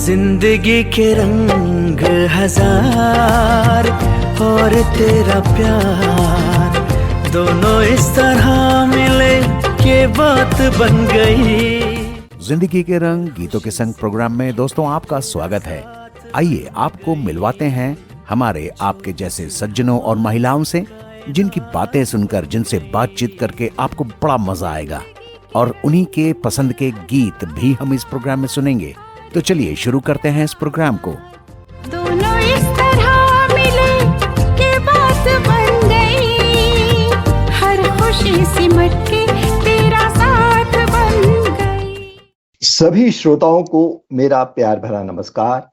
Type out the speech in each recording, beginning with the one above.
जिंदगी के रंग हजार और तेरा प्यार, दोनों इस तरह मिले कि बात बन गई। जिंदगी के रंग गीतों के संग प्रोग्राम में दोस्तों आपका स्वागत है। आइए आपको मिलवाते हैं हमारे आपके जैसे सज्जनों और महिलाओं से, जिनकी बातें सुनकर, जिनसे बातचीत करके आपको बड़ा मजा आएगा और उन्हीं के पसंद के गीत भी हम इस प्रोग्राम में सुनेंगे। तो चलिए शुरू करते हैं इस प्रोग्राम को। दोनों इस तरह मिले कि बात बन गई, हर खुशी सिमट के तेरा साथ बन गई। सभी श्रोताओं को मेरा प्यार भरा नमस्कार।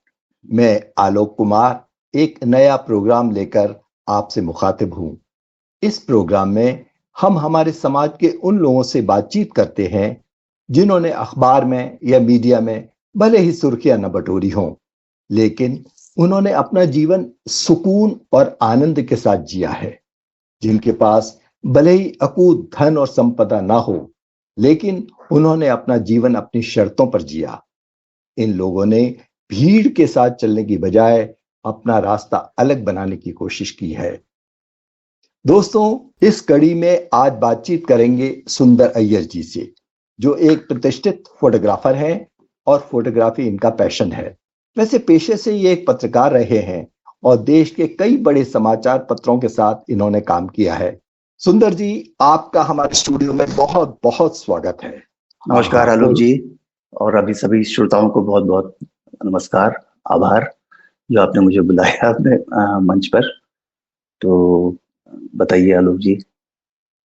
मैं आलोक कुमार एक नया प्रोग्राम लेकर आपसे मुखातिब हूं। इस प्रोग्राम में हम हमारे समाज के उन लोगों से बातचीत करते हैं जिन्होंने अखबार में या मीडिया में भले ही सुर्खियां न बटोरी हों, लेकिन उन्होंने अपना जीवन सुकून और आनंद के साथ जिया है। जिनके पास भले ही अकूत धन और संपदा ना हो, लेकिन उन्होंने अपना जीवन अपनी शर्तों पर जिया। इन लोगों ने भीड़ के साथ चलने की बजाय अपना रास्ता अलग बनाने की कोशिश की है। दोस्तों, इस कड़ी में आज बातचीत करेंगे सुंदर अय्यर जी से, जो एक प्रतिष्ठित फोटोग्राफर हैं और फोटोग्राफी इनका पैशन है। वैसे पेशे से ये एक पत्रकार रहे हैं और देश के कई बड़े समाचार पत्रों के साथ इन्होंने काम किया है। सुंदर जी, आपका हमारे स्टूडियो में बहुत बहुत स्वागत है। नमस्कार आलोक जी, और अभी सभी श्रोताओं को बहुत बहुत नमस्कार, आभार जो आपने मुझे बुलाया अपने मंच पर। तो बताइए आलोक जी।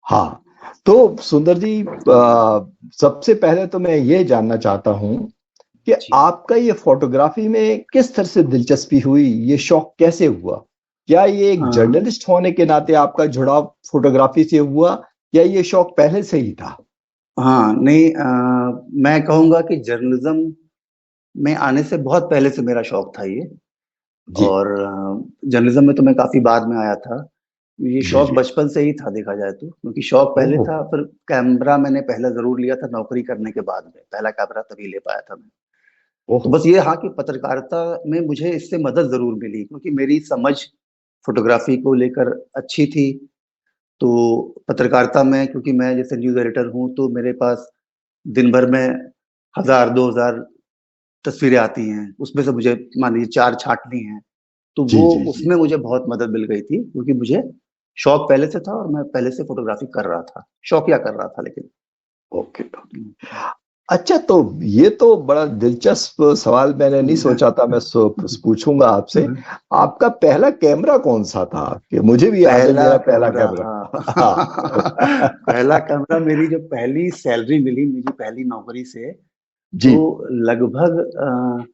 हाँ, तो सुंदर जी, सबसे पहले तो मैं ये जानना चाहता हूं कि आपका ये फोटोग्राफी में किस तरह से दिलचस्पी हुई, ये शौक कैसे हुआ? क्या ये एक जर्नलिस्ट होने के नाते आपका जुड़ाव फोटोग्राफी से हुआ या ये शौक पहले से ही था? हाँ, नहीं, मैं कहूँगा कि जर्नलिज्म में आने से बहुत पहले से मेरा शौक था ये। और जर्नलिज्म में तो मैं काफी बाद में आया था। ये शौक बचपन से ही था देखा जाए तो, क्योंकि शौक पहले था। फिर कैमरा मैंने पहले जरूर लिया था नौकरी करने के बाद में, पहला कैमरा तभी ले पाया था मैं। तो बस ये हाँ कि पत्रकारिता में मुझे इससे मदद जरूर मिली, क्योंकि मेरी समझ फोटोग्राफी को लेकर अच्छी थी। तो पत्रकारिता में, क्योंकि मैं जैसे न्यूज एडिटर हूँ, तो मेरे पास दिन भर में 1000-2000 तस्वीरें आती हैं। उसमें से मुझे मान लीजिए 4 छांटनी है, तो वो उसमें मुझे बहुत मदद मिल गई थी, क्योंकि मुझे शौक पहले से था और मैं पहले से फोटोग्राफी कर रहा था, शौकिया कर रहा था। लेकिन ओके, अच्छा, तो ये तो बड़ा दिलचस्प सवाल मैंने नहीं सोचा था मैं पूछूंगा आपसे। आपका पहला कैमरा कौन सा था? कि मुझे भी याद है मेरा पहला कैमरा। पहला कैमरा, मेरी जब पहली सैलरी मिली मेरी पहली नौकरी से, तो लगभग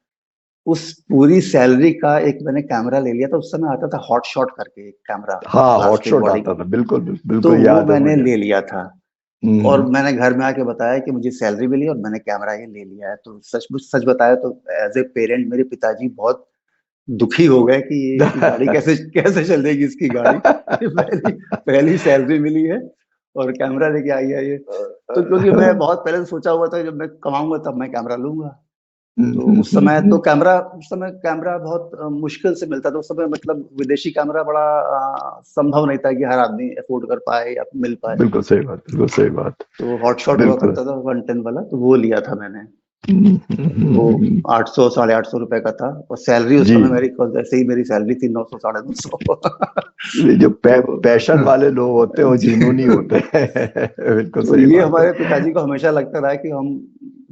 उस पूरी सैलरी का एक मैंने कैमरा ले लिया था। उस समय आता था हॉट शॉट करके एक कैमरा। हाँ, हॉट शॉट आता था, बिल्कुल बिल्कुल तो याद वो है मैंने मुझे। ले लिया था। और मैंने घर में आके बताया कि मुझे सैलरी मिली और मैंने कैमरा ये ले लिया है। तो सच बताया तो एज ए पेरेंट मेरे पिताजी बहुत दुखी हो गए कि ये गाड़ी कैसे चलेगी इसकी गाड़ी। पहली सैलरी मिली है और कैमरा लेके आई है ये। तो क्योंकि मैं बहुत पहले से सोचा हुआ था जब मैं कमाऊंगा तब मैं कैमरा लूंगा। तो उस समय कैमरा बहुत मुश्किल से मिलता था। उस समय मतलब विदेशी कैमरा बड़ा संभव नहीं था कि हर आदमी अफोर्ड कर पाए या मिल पाए। बिल्कुल सही बात, बिल्कुल सही बात। तो हॉट शॉट हुआ करता था 110 वाला, तो वो लिया था मैंने। वो 800-850 रुपए का था। और सैलरी उस समय मेरी, जैसे ही मेरी सैलरी थी 900-950। जो पैशन वाले लोग होते हैं वो जुनूनी होते हैं। बिल्कुल तो ये हमारे पिताजी को हमेशा लगता रहा कि हम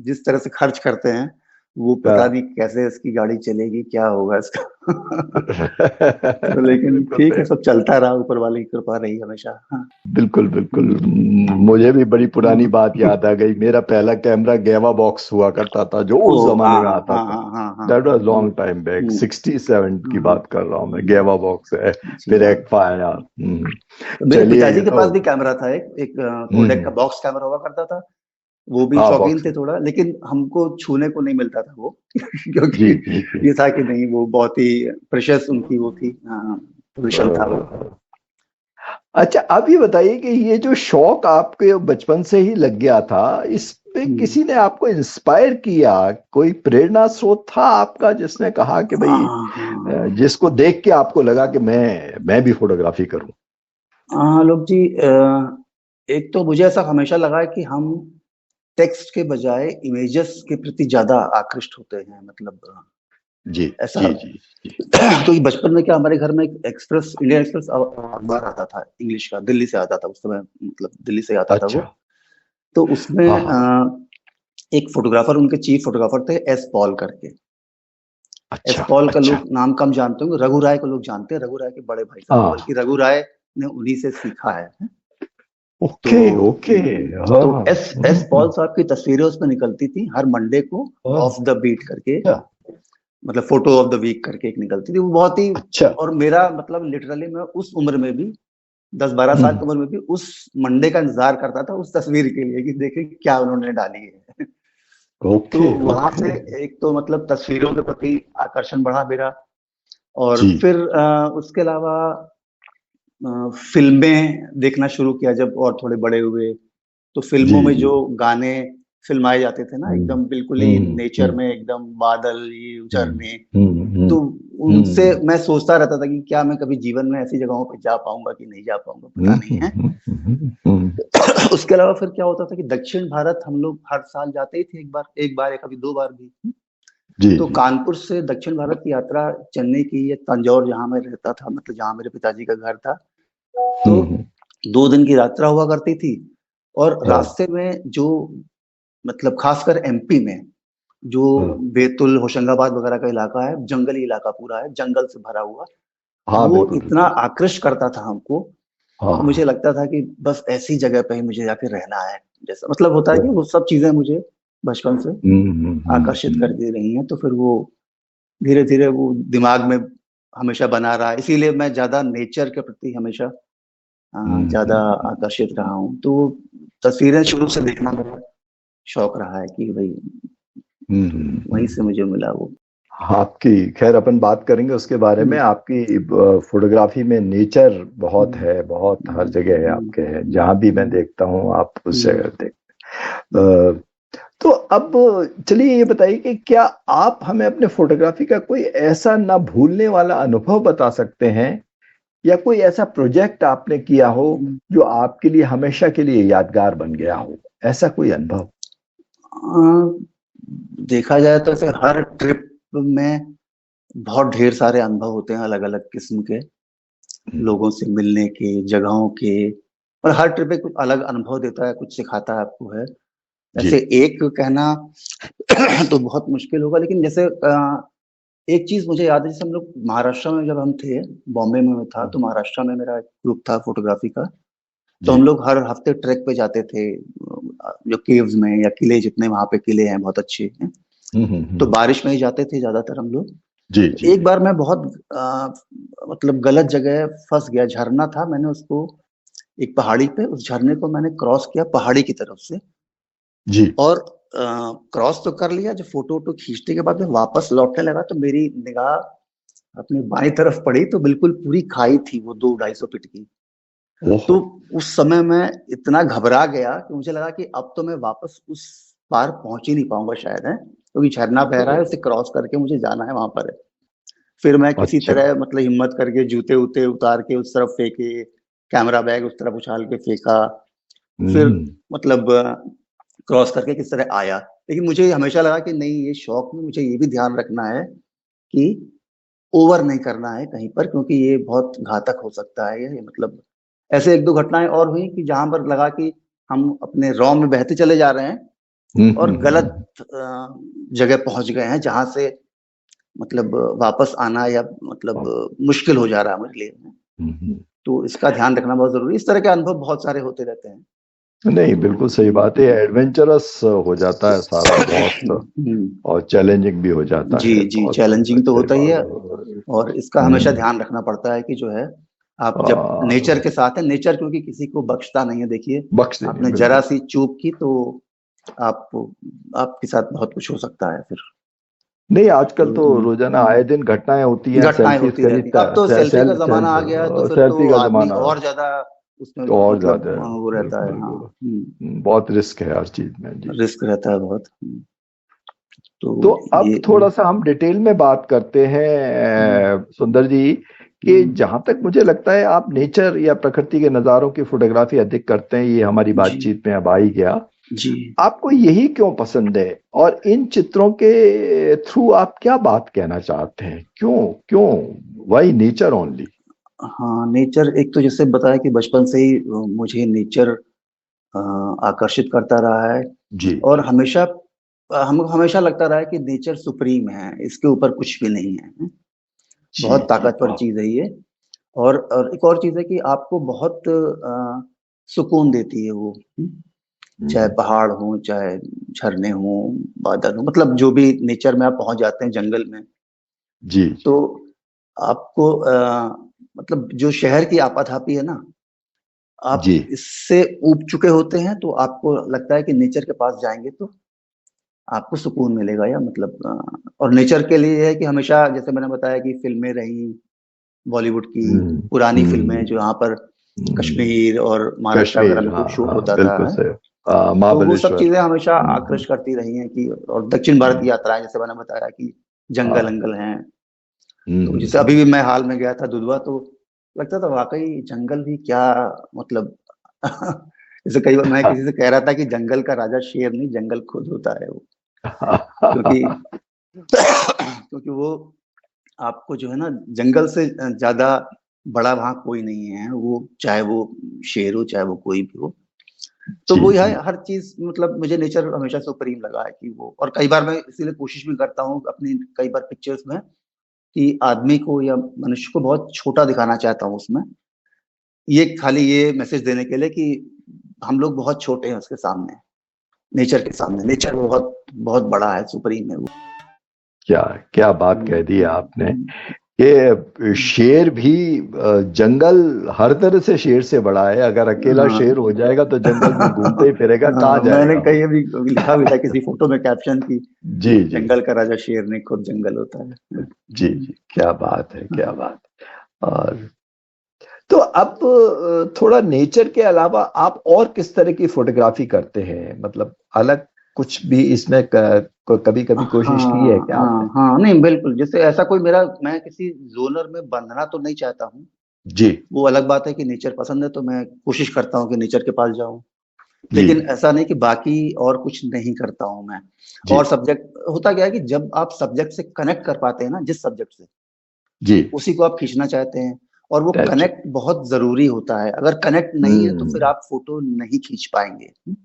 जिस तरह से खर्च करते हैं वो पता नहीं कैसे इसकी गाड़ी चलेगी, क्या होगा इसका। तो लेकिन ठीक है, सब चलता रहा, ऊपर वाले की कृपा रही हमेशा। बिल्कुल बिल्कुल। मुझे भी बड़ी पुरानी बात याद आ गई। मेरा पहला कैमरा गेवा बॉक्स हुआ करता था, जो उस जमाने में आता था। That was long time back, 67 की बात कर रहा हूँ मैं। गेवा बॉक्स है, फिर एक्फा आया। मेरे पिताजी के पास भी कैमरा था, एक कोडेक का बॉक्स कैमरा हुआ करता था। वो भी शौकीन थे थोड़ा, लेकिन हमको छूने को नहीं मिलता था वो। क्योंकि ये था कि नहीं, वो बहुत ही प्रेशियस उनकी वो थी, पोजीशन था वो। अच्छा, अब ये बताइए कि ये जो शौक आपके बचपन से ही लग गया था, इस पे किसी ने आपको इंस्पायर किया, कोई प्रेरणा स्रोत था आपका जिसने कहा कि भाई जिसको देख के आपको लगा कि मैं भी फोटोग्राफी करूं? हाँ लोग जी, एक तो मुझे ऐसा हमेशा लगा है कि हम टेक्स्ट के बजाय इमेजेस के प्रति ज्यादा आकृष्ट होते हैं, मतलब जी ऐसा। जी जी जी। क्योंकि बचपन में क्या, हमारे घर में एक्सप्रेस, इंडियन एक्सप्रेस अखबार आता था इंग्लिश का, दिल्ली से आता था उस समय, मतलब दिल्ली से आता था वो। अच्छा। तो उसमें हाँ एक फोटोग्राफर, उनके चीफ फोटोग्राफर थे एस पॉल करके। एस अच्छा पॉल का अच्छा। लोग नाम कम जानते होंगे, रघु राय को लोग जानते हैं, रघु राय के बड़े भाई साहब, हाँ। बल्कि रघु राय ने उन्हीं से सीखा है। Okay okay. हाँ तो एस पॉल साहब की तस्वीरें उसमें निकलती थी हर मंडे को, हाँ। ऑफ द बीट करके, अच्छा मतलब फोटो ऑफ द वीक करके एक निकलती थी, वो बहुत ही। अच्छा। और मेरा मतलब लिटरली मैं उस उम्र में भी, 10-12 साल की उम्र में भी उस मंडे का इंतजार करता था उस तस्वीर के लिए, कि देखे क्या उन्होंने डाली है। तो ओके वहां से ओके। एक तो मतलब तस्वीरों के प्रति आकर्षण बढ़ा मेरा। और जी फिर उसके अलावा फिल्में देखना शुरू किया जब और थोड़े बड़े हुए। तो फिल्मों जी में जी। जो गाने फिल्माए जाते थे ना, एकदम बिल्कुल ही नेचर हम्म में, एकदम बादल, ये झरने, हम्म तो उनसे हम्म मैं सोचता रहता था कि क्या मैं कभी जीवन में ऐसी जगहों पे जा पाऊंगा कि नहीं जा पाऊंगा, पता नहीं है। हम्म। उसके अलावा फिर क्या होता था कि दक्षिण भारत हम लोग हर साल जाते ही थे, एक बार या कभी 2 बार भी। जी तो जी। कानपुर से दक्षिण भारत की यात्रा, चेन्नई की या तंजौर जहाँ मैं रहता था, मतलब जहाँ मेरे पिताजी का घर था, तो हम्म। 2 दिन की यात्रा हुआ करती थी। और हाँ रास्ते में जो, मतलब खासकर एमपी में जो हाँ बैतुल, होशंगाबाद वगैरह का इलाका है, जंगली इलाका पूरा है, जंगल से भरा हुआ, हाँ वो बिल्कुल इतना बिल्कुल। आकृष्ट करता था हमको कि मुझे हाँ। लगता था कि बस ऐसी जगह पे ही मुझे जाके रहना है। जैसा मतलब होता है कि वो सब चीजें मुझे बचपन से आकर्षित करती रही हैं, तो फिर वो धीरे धीरे वो दिमाग में हमेशा बना रहा है, इसीलिए मैं ज्यादा नेचर के प्रति हमेशा ज्यादा आकर्षित रहा हूँ। तो तस्वीरें शुरू से देखना मेरा शौक रहा है कि भाई वहीं से मुझे मिला वो। आपकी खैर अपन बात करेंगे उसके बारे में। आपकी फोटोग्राफी में नेचर बहुत है, बहुत हर जगह है आपके, है जहां भी मैं देखता हूँ आप उस जगह देख। तो अब चलिए ये बताइए कि क्या आप हमें अपने फोटोग्राफी का कोई ऐसा ना भूलने वाला अनुभव बता सकते हैं, या कोई ऐसा प्रोजेक्ट आपने किया हो जो आपके लिए हमेशा के लिए यादगार बन गया हो, ऐसा कोई अनुभव? देखा जाए तो फिर हर ट्रिप में बहुत ढेर सारे अनुभव होते हैं, अलग अलग किस्म के लोगों से मिलने के, जगहों के। और हर ट्रिप एक अलग अनुभव देता है, कुछ सिखाता है आपको, है। जी ऐसे एक कहना तो बहुत मुश्किल होगा, लेकिन जैसे एक चीज मुझे याद है, जैसे हम लोग महाराष्ट्र में जब हम थे, बॉम्बे में मैं था, तो महाराष्ट्र में मेरा एक ग्रुप था फोटोग्राफी का। तो जी। हम लोग हर हफ्ते ट्रैक पे जाते थे, जो केव्स में या किले, जितने वहां पे किले हैं बहुत अच्छे हैं, तो बारिश में ही जाते थे ज्यादातर हम लोग। जी तो जी। एक बार मैं बहुत मतलब गलत जगह फंस गया, झरना था, मैंने उसको एक पहाड़ी पे, उस झरने को मैंने क्रॉस किया पहाड़ी की तरफ से, जी। और क्रॉस तो कर लिया। जब फोटो वोटो खींचने के बाद मैं वापस लौटने लगा, तो मेरी निगाह अपनी बाईं तरफ पड़ी, तो बिल्कुल पूरी खाई थी वो 200-250 फीट की। ओहो। तो उस समय मैं इतना घबरा गया कि मुझे लगा कि अब तो मैं वापस उस पार पहुंच ही नहीं पाऊंगा शायद, है, क्योंकि झरना बह रहा है, उसे क्रॉस करके मुझे जाना है वहां पर। है। फिर मैं किसी अच्छा। तरह मतलब हिम्मत करके जूते उते उतार के उस तरफ फेंके, कैमरा बैग उस तरफ उछाल के फेंका, फिर हम्म मतलब क्रॉस करके किस तरह आया। लेकिन मुझे हमेशा लगा कि नहीं, ये शौक में मुझे ये भी ध्यान रखना है कि ओवर नहीं करना है कहीं पर, क्योंकि ये बहुत घातक हो सकता है ये, मतलब ऐसे 1-2 घटनाएं और हुई कि जहां पर लगा कि हम अपने रॉ में बहते चले जा रहे हैं और गलत जगह पहुंच गए हैं, जहां से मतलब वापस आना या मतलब मुश्किल हो जा रहा है मेरे लिए। तो इसका ध्यान रखना बहुत जरूरी है। इस तरह के अनुभव बहुत सारे होते रहते हैं। नहीं बिल्कुल सही बात है, एडवेंचरस हो जाता है सारा बहुत, और चैलेंजिंग भी हो जाता जी है, जी, बहुत चैलेंजिंग तो सही होता ही है। बात। और इसका हमेशा ध्यान रखना पड़ता है कि जो है, आप जब नेचर आ, के साथ है, नेचर क्योंकि किसी को बख्शता नहीं है। देखिए, बख्श देंगे आपने जरा बिल्कुल। सी चूक की तो आप आपके साथ बहुत कुछ हो सकता है फिर। नहीं आजकल तो रोजाना आए दिन घटनाएं होती हैं, घटनाएं सेल्फीज होती रहती, खरीदता अब तो सेल्फी का जमाना आ गया है, तो फिर तो सेल्फी का आदमी जमाना। और ज्यादा उसमें तो और मतलब ज्यादा है। वो रहता है। बिल्कुल, हाँ, बिल्कुल। बहुत रिस्क है हर चीज में जी। रिस्क रहता है बहुत। तो तो अब ये थोड़ा सा हम डिटेल में बात करते हैं सुंदर जी, कि जहां तक मुझे लगता है आप नेचर या प्रकृति के नज़ारों की फोटोग्राफी अधिक करते हैं, ये हमारी जी बातचीत में अब आ ही गया। जी आपको यही क्यों पसंद है, और इन चित्रों के थ्रू आप क्या बात कहना चाहते हैं? क्यों क्यों वाई नेचर ओनली? हाँ, नेचर एक तो जैसे बताया कि बचपन से ही मुझे नेचर आकर्षित करता रहा है। जी और हमेशा हमको हमेशा लगता रहा है कि नेचर सुप्रीम है, इसके ऊपर कुछ भी नहीं है। जी बहुत जी। ताकतवर चीज है ये। और एक और चीज है कि आपको बहुत सुकून देती है वो। चाहे पहाड़ हो, चाहे झरने हो, बादल हो, मतलब जो भी नेचर में आप पहुंच जाते हैं जंगल में, जी तो आपको मतलब जो शहर की आपाधापी है ना, आप जी इससे ऊब चुके होते हैं, तो आपको लगता है कि नेचर के पास जाएंगे तो आपको सुकून मिलेगा। या मतलब और नेचर के लिए है कि हमेशा जैसे मैंने बताया कि फिल्में रही बॉलीवुड की, हम्म पुरानी फिल्में हम्म जो यहाँ पर हम्म। कश्मीर और महाराष्ट्र वगैरह कश्मीर, में खूब हाँ शूट हाँ, होता था। बिल्कुल सही। तो वो सब महाबलेश्वर। चीजें हमेशा आकर्षित करती रही हैं कि, और दक्षिण भारत की यात्राएं जैसे मैंने बताया कि जंगल हाँ। अंगल हैं। तो जैसे अभी हम्म। भी मैं हाल में गया था दुधवा, तो लगता था वाकई जंगल भी क्या, मतलब जैसे कई बार मैं किसी से कह रहा था कि जंगल का राजा शेर नहीं, जंगल खुद होता है वो। क्योंकि क्योंकि वो आपको जो है ना, जंगल से ज्यादा बड़ा वहां कोई नहीं है। वो चाहे वो शेर हो, चाहे वो कोई भी हो। तो जी वो जी। यह हर चीज, मतलब मुझे नेचर हमेशा सुप्रीम लगा है कि वो। और कई बार मैं इसीलिए कोशिश भी करता हूँ अपनी कई बार पिक्चर्स में कि आदमी को या मनुष्य को बहुत छोटा दिखाना चाहता हूँ उसमें, ये खाली ये मैसेज देने के लिए कि हम लोग बहुत छोटे हैं उसके सामने, नेचर के सामने। नेचर बहुत बहुत बड़ा है, सुप्रीम है वो। क्या क्या बात कह दी आपने, कि शेर भी जंगल हर तरह से शेर से बड़ा है। अगर अकेला हाँ शेर हो जाएगा तो जंगल में घूमते ही फिरेगा, कहाँ हाँ, मैंने जाएगा वो? कहीं अभी लिखा भी था किसी फोटो में कैप्शन की, जी जी जंगल का राजा शेर नहीं, खुद जंगल होता है। जी जी। क्या बात है, क्या बात। और तो अब थोड़ा नेचर के अलावा आप और किस तरह की फोटोग्राफी करते हैं? मतलब अलग कुछ भी इसमें कभी कभी कोशिश की है हाँ क्या आपने? हाँ हाँ, नहीं बिल्कुल, जैसे ऐसा कोई मेरा, मैं किसी जोनर में बंधना तो नहीं चाहता हूँ। जी वो अलग बात है कि नेचर पसंद है तो मैं कोशिश करता हूँ कि नेचर के पास जाऊं। जी लेकिन ऐसा नहीं कि बाकी और कुछ नहीं करता हूं मैं। जी और सब्जेक्ट होता क्या है कि जब आप सब्जेक्ट से कनेक्ट कर पाते हैं ना, जिस सब्जेक्ट से, जी। उसी को आप खींचना चाहते हैं। और वो दैट्स कनेक्ट बहुत जरूरी होता है। अगर कनेक्ट नहीं है तो फिर आप फोटो नहीं खींच पाएंगे। ये